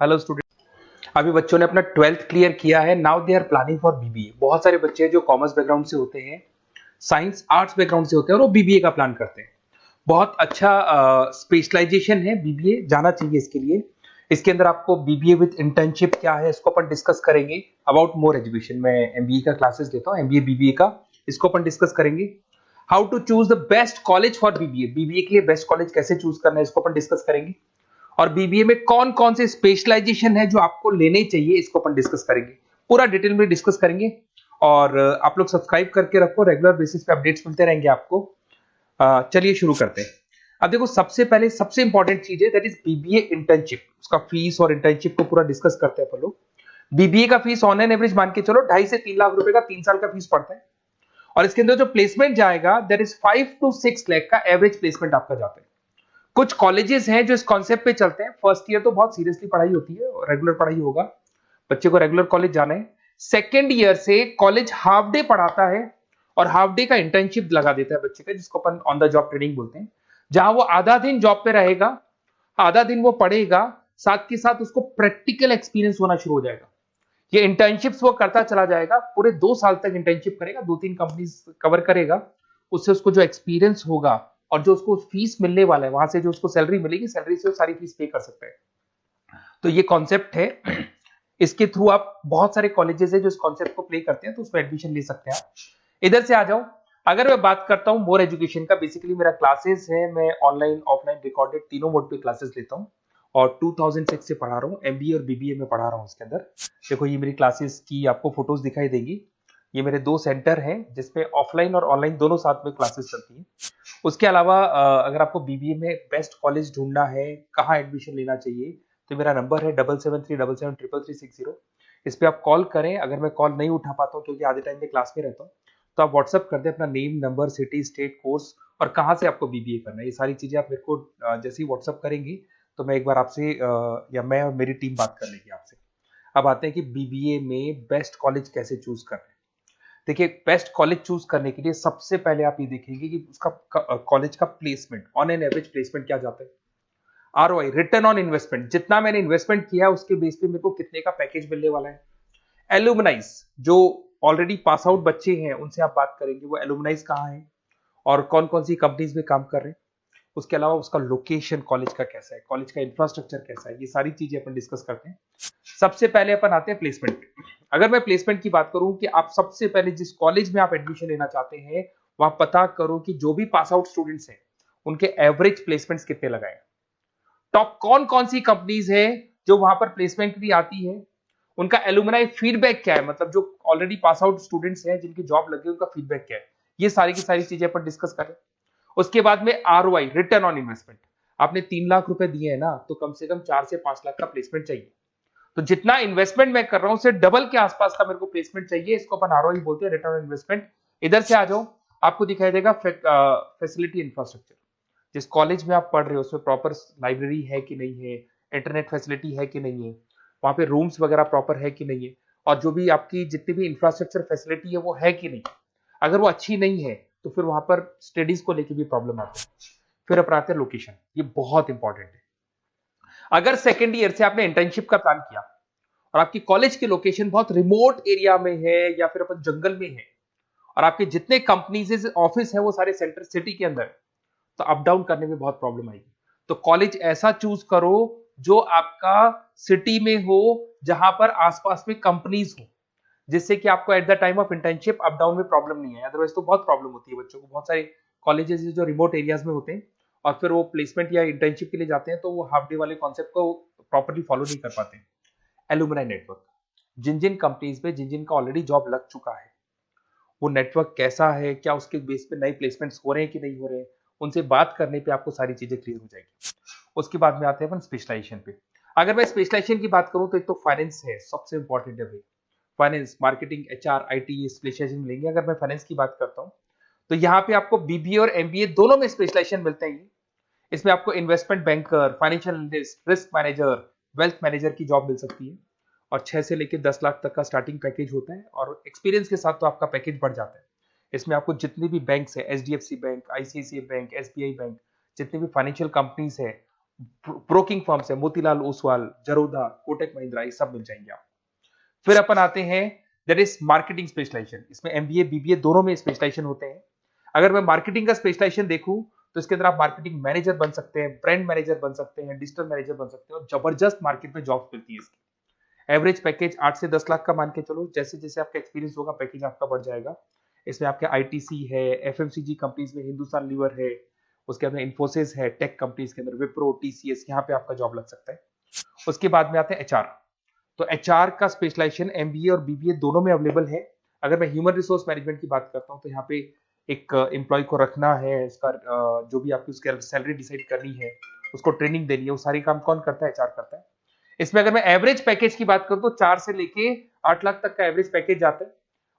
Hello student. अभी बच्चों ने अपना 12th क्लियर किया है। Now they are planning for BBA. बहुत सारे बच्चे हैं जो कॉमर्स बैकग्राउंड से होते हैं, साइंस आर्ट्स बैकग्राउंड से होते हैं और वो बीबीए का प्लान करते हैं। बहुत अच्छा स्पेशलाइजेशन है बीबीए, जाना चाहिए इसके लिए। इसके अंदर आपको बीबीए विद इंटर्नशिप क्या है इसको अपन डिस्कस करेंगे। अबाउट मोर एजुकेशन, मैं एमबीए का क्लासेस लेता हूँ, एमबीए बीबीए का, इसको अपन डिस्कस करेंगे। How to choose the best college for BBA, BBA के लिए बेस्ट कॉलेज कैसे चूज करना है इसको अपन डिस्कस करेंगे। और बीबीए में कौन कौन से स्पेशलाइजेशन है जो आपको लेने चाहिए इसको अपन डिस्कस करेंगे, पूरा डिटेल में डिस्कस करेंगे। और आप लोग सब्सक्राइब करके रखो, रेगुलर बेसिस पे अपडेट्स मिलते रहेंगे आपको। चलिए शुरू करते हैं। अब देखो, सबसे पहले सबसे इंपॉर्टेंट चीज है दैट इज बीबीए इंटर्नशिप। उसका फीस और इंटर्नशिप को पूरा डिस्कस करते हैं अपन लोग। बीबीए का फीस ऑन एन एवरेज मान के चलो 2.5 से 3 लाख रुपए का 3 साल का फीस पड़ता है। और इसके अंदर जो प्लेसमेंट जाएगा दैट इज 5 to 6 लाख का एवरेज प्लेसमेंट आपका जाता है। कुछ कॉलेजेस हैं जो इस कॉन्सेप्ट पे चलते हैं। फर्स्ट ईयर तो बहुत सीरियसली पढ़ाई होती है, रेगुलर पढ़ाई होगा, बच्चे को रेगुलर कॉलेज जाना है। सेकेंड ईयर से कॉलेज हाफ डे पढ़ाता है और हाफ डे का इंटर्नशिप लगा देता है बच्चे का, जिसको अपन ऑन द जॉब ट्रेनिंग बोलते हैं, जहां वो आधा दिन जॉब पे रहेगा, आधा दिन वो पढ़ेगा, साथ के साथ उसको प्रैक्टिकल एक्सपीरियंस होना शुरू हो जाएगा। ये इंटर्नशिप्स वो करता चला जाएगा, पूरे 2 साल तक इंटर्नशिप करेगा, 2-3 कंपनीज कवर करेगा। उससे उसको जो एक्सपीरियंस होगा और जो उसको फीस मिलने वाला है, वहां से जो उसको सैलरी मिलेगी, सैलरी से वो सारी फीस पे कर सकता है। तो ये कॉन्सेप्ट है। इसके थ्रू आप, बहुत सारे कॉलेजेस है जो इस कॉन्सेप्ट को प्ले करते हैं, तो उसमें एडमिशन ले सकते हैं आप। इधर से आ जाओ। अगर मैं बात करता हूं मोर एजुकेशन का, बेसिकली मेरा क्लासेस है, मैं ऑनलाइन ऑफलाइन रिकॉर्डेड तीनों मोड पे क्लासेस लेता हूं और 2006 से पढ़ा रहा हूं। एमबीए और बीबीए में पढ़ा रहा हूं। इसके अंदर देखो, ये मेरी क्लासेस की आपको फोटोज दिखाई देगी। ये मेरे 2 सेंटर हैं जिसपे ऑफलाइन और ऑनलाइन दोनों साथ में क्लासेस चलती हैं। उसके अलावा अगर आपको बीबीए में बेस्ट कॉलेज ढूंढना है, कहाँ एडमिशन लेना चाहिए, तो मेरा नंबर है 7737733360। इस पे आप कॉल करें। अगर मैं कॉल नहीं उठा पाता हूँ क्योंकि आधे टाइम में क्लास में रहता हूँ, तो आप व्हाट्सअप कर दें अपना name, number, city, state, course और कहाँ से आपको बीबीए करना है। ये सारी चीजें आप मेरे को जैसे ही व्हाट्सअप करेंगे तो मैं एक बार आपसे या मैं और मेरी टीम बात कर लेगी आपसे। अब आते हैं कि बीबीए में बेस्ट कॉलेज कैसे चूज करना है। देखिए, बेस्ट कॉलेज चूज करने के लिए सबसे पहले आप ये देखेंगे कि उसका कॉलेज का placement, on an average placement क्या जाता है। आरओआई, रिटर्न ऑन इन्वेस्टमेंट, जितना मैंने इन्वेस्टमेंट किया उसके बेस पे मेरे को कितने का पैकेज मिलने वाला है। एलुमनाइज, जो ऑलरेडी पास आउट बच्चे हैं उनसे आप बात करेंगे, वो एलुमनाइज कहाँ है और कौन कौन सी कंपनीज में काम कर रहे हैं। उसके अलावा उसका लोकेशन कॉलेज का कैसा है, कॉलेज का इंफ्रास्ट्रक्चर कैसा है, ये सारी चीजें अपन डिस्कस करते हैं। सबसे पहले अपन आते हैं प्लेसमेंट पे। अगर मैं प्लेसमेंट की बात करूं कि आप सबसे पहले जिस कॉलेज में आप एडमिशन लेना चाहते हैं, वहां पता करो कि जो भी पास आउट स्टूडेंट्स हैं उनके एवरेज प्लेसमेंट्स कितने लगाए। टॉप कौन कौन सी कंपनीज है जो वहां पर प्लेसमेंट भी आती है, उनका एलुमनाई फीडबैक क्या है, मतलब जो ऑलरेडी पास आउट स्टूडेंट्स हैं जिनकी जॉब लगी उनका फीडबैक क्या है। ये सारी की सारी चीजें अपन डिस्कस करें। उसके बाद में आरओआई, रिटर्न ऑन इन्वेस्टमेंट। आपने 3 लाख रुपए दिए हैं ना, तो कम से कम 4 से 5 लाख का प्लेसमेंट चाहिए। तो जितना इन्वेस्टमेंट मैं कर रहा हूं उससे डबल के आसपास का मेरे को प्लेसमेंट चाहिए। इसको अपन आरओआई बोलते हैं, रिटर्न ऑन इन्वेस्टमेंट। इधर से आ जाओ, आपको दिखाई देगा फैसिलिटी इंफ्रास्ट्रक्चर। जिस कॉलेज में आप पढ़ रहे हो उसमें प्रॉपर लाइब्रेरी है कि नहीं है, इंटरनेट फैसिलिटी है कि नहीं है, वहां पे रूम्स वगैरह प्रॉपर है कि नहीं है, और जो भी आपकी जितनी भी इंफ्रास्ट्रक्चर फैसिलिटी है वो है कि नहीं। अगर वो अच्छी नहीं है तो फिर वहां पर स्टडीज को लेके भी प्रॉब्लम आती है। फिर अपनाते हैं लोकेशन, ये बहुत इंपॉर्टेंट है। अगर सेकेंड ईयर से आपने इंटर्नशिप का प्लान किया और आपकी कॉलेज की लोकेशन बहुत रिमोट एरिया में है या फिर अपन जंगल में है और आपके जितने कंपनीज ऑफिस है वो सारे सेंटर सिटी के अंदर है, तो अप डाउन करने में बहुत प्रॉब्लम आएगी। तो कॉलेज ऐसा चूज करो जो आपका सिटी में हो, जहां पर आसपास में कंपनीज हो, जिससे कि आपको at the time of internship up down में प्रॉब्लम नहीं है। अदरवाइज तो बहुत प्रॉब्लम होती है बच्चों को। बहुत सारे कॉलेजेस जो रिमोट एरियाज में होते हैं और फिर वो प्लेसमेंट या इंटर्नशिप के लिए जाते हैं तो वो हाफ डे वाले कॉन्सेप्ट को प्रॉपरली फॉलो नहीं कर पाते। एलुमनाई नेटवर्क, जिन जिन कंपनीज में जिन जिन का ऑलरेडी जॉब लग चुका है, वो नेटवर्क कैसा है, क्या उसके बेस पे नए प्लेसमेंट्स हो रहे हैं कि नहीं हो रहे हैं, उनसे बात करने पे आपको सारी चीजें क्लियर हो जाएगी। उसके बाद में आते हैं अपन स्पेशलाइजेशन पे। अगर मैं स्पेशलाइजेशन की बात करूं तो एक तो फाइनेंस है, सबसे इंपॉर्टेंट है भाई। Finance, marketing, HR, IT specialization मिलेंगे। अगर मैं फाइनेंस की बात करता हूं तो यहाँ पे आपको बीबीए और एमबीए दोनों में स्पेशलाइजेशन मिलते हैं। इसमें आपको investment banker, financial analyst, risk manager, wealth manager की जॉब मिल सकती है और 6 से लेकर 10 लाख तक का स्टार्टिंग पैकेज होता है और एक्सपीरियंस के साथ तो आपका पैकेज बढ़ जाता है। इसमें आपको जितनी भी बैंक्स है, HDFC bank, ICICI bank, SBI bank, जितनी भी फाइनेंशियल कंपनीज है, ब्रोकिंग फर्म्स है, मोतीलाल ओसवाल, जरोधा, कोटक महिंद्रा, ये सब मिल जाएंगे आप। फिर अपन आते हैं दैट इज मार्केटिंग स्पेशलाइजेशन। इसमें एमबीए बीबीए दोनों में स्पेशलाइजेशन होते हैं। अगर मैं मार्केटिंग का स्पेशलाइजेशन देखूं तो इसके अंदर आप मार्केटिंग मैनेजर बन सकते हैं, ब्रांड मैनेजर बन सकते हैं, डिजिटल मैनेजर बन सकते हैं, और जबरदस्त मार्केट में जॉब मिलती है इसकी। एवरेज पैकेज 8 से 10 लाख का मान के चलो। जैसे जैसे आपका एक्सपीरियंस होगा पैकेज आपका बढ़ जाएगा। इसमें आपके आईटीसी है, एफएमसीजी कंपनीज में हिंदुस्तान लीवर है, उसके अंदर इन्फोसिस है, टेक कंपनीज के अंदर विप्रो, टीसीएस, यहाँ पे आपका जॉब लग सकता है। उसके बाद में आते हैं एचआर। तो एचआर का स्पेशलाइजेशन एमबीए और बीबीए दोनों में अवेलेबल है। अगर मैं ह्यूमन रिसोर्स मैनेजमेंट की बात करता हूँ तो यहाँ पे एक एम्प्लॉय को रखना है, उसका जो भी आपकी उसकी सैलरी डिसाइड करनी है, उसको ट्रेनिंग देनी है, वो सारी काम कौन करता है? एचआर करता है। इसमें अगर मैं एवरेज पैकेज की बात करूं तो 4 से लेके 8 लाख तक का एवरेज पैकेज जाता है,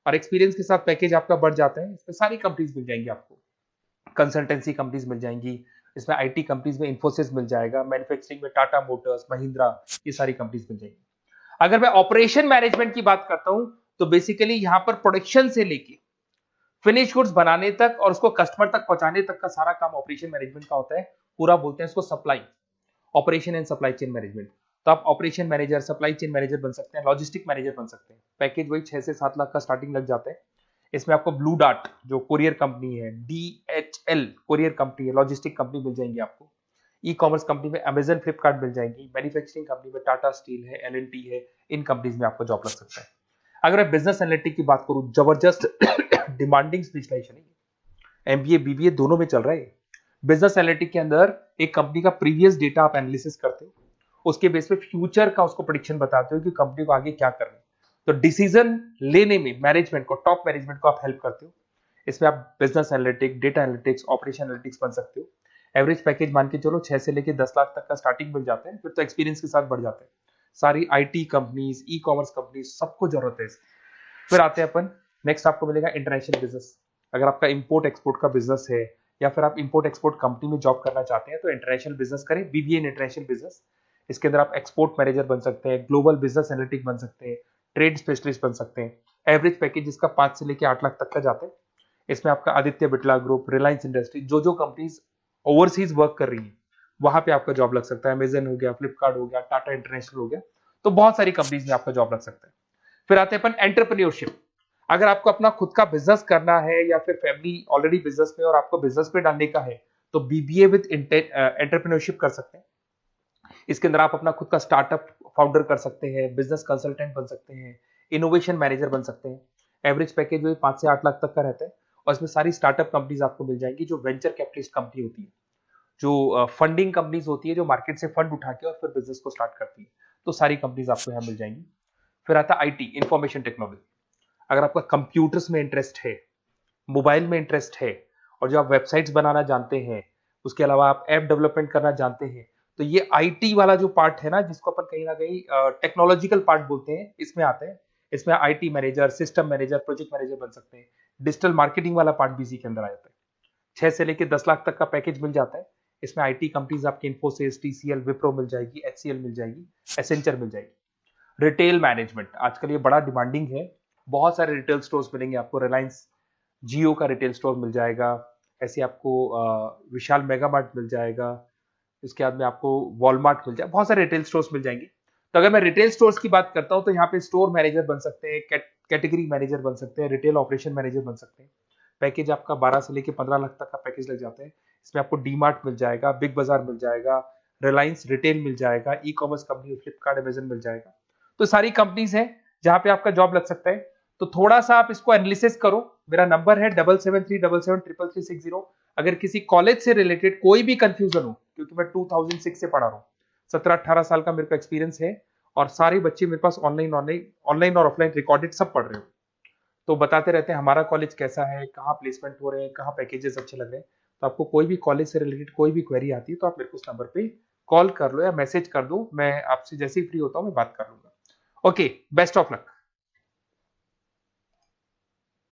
और एक्सपीरियंस के साथ पैकेज आपका बढ़ जाता है। इसमें सारी कंपनीज मिल जाएंगी आपको, कंसल्टेंसी कंपनीज मिल जाएंगी, इसमें आईटी कंपनीज में इन्फोसिस मिल जाएगा, मैन्युफैक्चरिंग में टाटा मोटर्स, महिंद्रा, ये सारी कंपनीज मिल जाएंगी। अगर मैं ऑपरेशन मैनेजमेंट की बात करता हूं तो बेसिकली यहां पर प्रोडक्शन से लेके फिनिश गुड्स बनाने तक और उसको कस्टमर तक पहुंचाने तक का सारा काम ऑपरेशन मैनेजमेंट का होता है। पूरा बोलते हैं इसको supply, operation and supply chain management. तो आप operation manager, supply chain manager बन सकते हैं, लॉजिस्टिक मैनेजर बन सकते हैं। पैकेज वही 6 से 7 लाख का स्टार्टिंग लग जाता है। इसमें आपको ब्लू डार्ट जो कोरियर कंपनी है, डीएचएल कोरियर कंपनी है, लॉजिस्टिक कंपनी मिल जाएंगी आपको। ई कॉमर्स कंपनी में अमेजन, फ्लिपकार्ट मिल जाएंगी। मैन्युफैक्चरिंग कंपनी में टाटा स्टील है, एलएनटी है, इन कंपनीज में आपको जॉब लग सकता है। अगर मैं बिजनेस एनालिटिक की बात करूं, जबरदस्त डिमांडिंग स्पेशलाइजेशन है, एमबीए बीबीए दोनों में चल रहा है। बिजनेस एनालिटिक के अंदर एक कंपनी का प्रीवियस डेटा आप एनालिसिस करते हो, उसके बेस पे फ्यूचर का उसको प्रेडिक्शन बताते हो कि कंपनी को आगे क्या करना है। तो डिसीजन लेने में मैनेजमेंट को, टॉप मैनेजमेंट को आप हेल्प करते हो। इसमें आप business analytic, data analytics, operation analytics बन सकते हो। एवरेज पैकेज मान के चलो 6 से लेके 10 लाख तक का स्टार्टिंग मिल जाता है, फिर तो एक्सपीरियंस के साथ बढ़ जाता है। सारी IT companies, e commerce companies, सबको जरूरत है। फिर आते हैं अपन, नेक्स्ट आपको मिलेगा इंटरनेशनल बिजनेस। अगर आपका इंपोर्ट एक्सपोर्ट का बिजनेस है या फिर आप इंपोर्ट एक्सपोर्ट कंपनी में जॉब करना चाहते हैं तो इंटरनेशनल बिजनेस करें, बीबीए इन इंटरनेशनल बिजनेस। इसके अंदर आप एक्सपोर्ट मैनेजर बन सकते हैं, ग्लोबल बिजनेस एनालिटिक बन सकते हैं, ट्रेड स्पेशलिस्ट बन सकते हैं। एवरेज पैकेज इसका 5 से लेकर 8 लाख तक का जाता है। इसमें आपका आदित्य बिरला ग्रुप, रिलायंस इंडस्ट्री, जो कंपनीज ओवरसीज वर्क कर रही है वहां पे आपका जॉब लग सकता है। अमेजन हो गया, फ्लिपकार्ट हो गया, टाटा इंटरनेशनल हो गया, तो बहुत सारी कंपनीज में आपका जॉब लग सकता है। फिर आते हैं अपन एंटरप्रेन्योरशिप। अगर आपको अपना खुद का बिजनेस करना है या फिर फैमिली ऑलरेडी बिजनेस में और आपको बिजनेस पे डालने का है तो बीबीए विद एंटरप्रेन्योरशिप कर सकते हैं। इसके अंदर आप अपना खुद का स्टार्टअप फाउंडर कर सकते हैं, बिजनेस कंसल्टेंट बन सकते हैं, इनोवेशन मैनेजर बन सकते हैं। एवरेज पैकेज वही 5 से 8 लाख तक का रहता है, और इसमें सारी स्टार्टअप कंपनीज आपको मिल जाएंगी जो वेंचर कैपिटलिस्ट कंपनी होती है, जो फंडिंग कंपनीज होती है, जो मार्केट से फंड उठा के और फिर बिजनेस को स्टार्ट करती है। तो सारी कंपनीज आपको यहाँ मिल जाएंगी। फिर आता है आईटी, इंफॉर्मेशन टेक्नोलॉजी। अगर आपका कंप्यूटर्स में इंटरेस्ट है, मोबाइल में इंटरेस्ट है, और जो आप वेबसाइट्स बनाना जानते हैं, उसके अलावा आप ऐप डेवलपमेंट करना जानते हैं, तो ये आईटी वाला जो पार्ट है ना, जिसको अपन कहीं ना कहीं टेक्नोलॉजिकल पार्ट बोलते हैं, इसमें आते हैं। इसमें IT manager, system manager, project manager बन सकते हैं। डिजिटल मार्केटिंग वाला पार्ट भी इसी के अंदर आ जाता है। 6 से लेकर 10 लाख तक का पैकेज मिल जाता है। इसमें आईटी कंपनीज आपकी इन्फोसिस, टीसीएल, विप्रो मिल जाएगी, एचसीएल मिल जाएगी, एसेंचर मिल जाएगी। रिटेल मैनेजमेंट आजकल ये बड़ा डिमांडिंग है। बहुत सारे रिटेल स्टोर्स मिलेंगे आपको। रिलायंस जियो का रिटेल स्टोर मिल जाएगा, ऐसे आपको विशाल मेगा मार्ट मिल जाएगा, इसके बाद में आपको वॉलमार्ट मिल जाएगा, बहुत सारे रिटेल स्टोर्स मिल जाएंगे। तो अगर मैं रिटेल स्टोर्स की बात करता हूं तो यहाँ पे स्टोर मैनेजर बन सकते हैं, कैटेगरी मैनेजर बन सकते हैं, रिटेल ऑपरेशन मैनेजर बन सकते हैं। पैकेज आपका 12 से लेकर 15 लाख तक का पैकेज लग जाता है। इसमें आपको डी मार्ट मिल जाएगा, बिग बाजार मिल जाएगा, रिलायंस रिटेल मिल जाएगा, e commerce company Flipkart, Amazon मिल जाएगा। तो सारी कंपनीज है जहां पे आपका जॉब लग सकता है। तो थोड़ा सा आप इसको एनालिसिस करो। मेरा नंबर है 7737733360। अगर किसी कॉलेज से रिलेटेड कोई भी कंफ्यूजन हो, क्योंकि मैं 2006 से पढ़ा रहा हूँ, 17-18 साल का मेरे को एक्सपीरियंस है, और सारे बच्चे मेरे पास ऑनलाइन और ऑफलाइन रिकॉर्डेड सब पढ़ रहे हो, तो बताते रहते हैं हमारा कॉलेज कैसा है, कहाँ प्लेसमेंट हो रहे हैं, कहाँ पैकेजेस अच्छे लग रहे हैं। तो आपको कोई भी कॉलेज से रिलेटेड कोई भी क्वेरी आती है तो आप मेरे को उस नंबर पे कॉल कर लो या मैसेज कर दो, मैं आपसे जैसे ही फ्री होता हूँ मैं बात कर लूंगा। Okay, best of luck.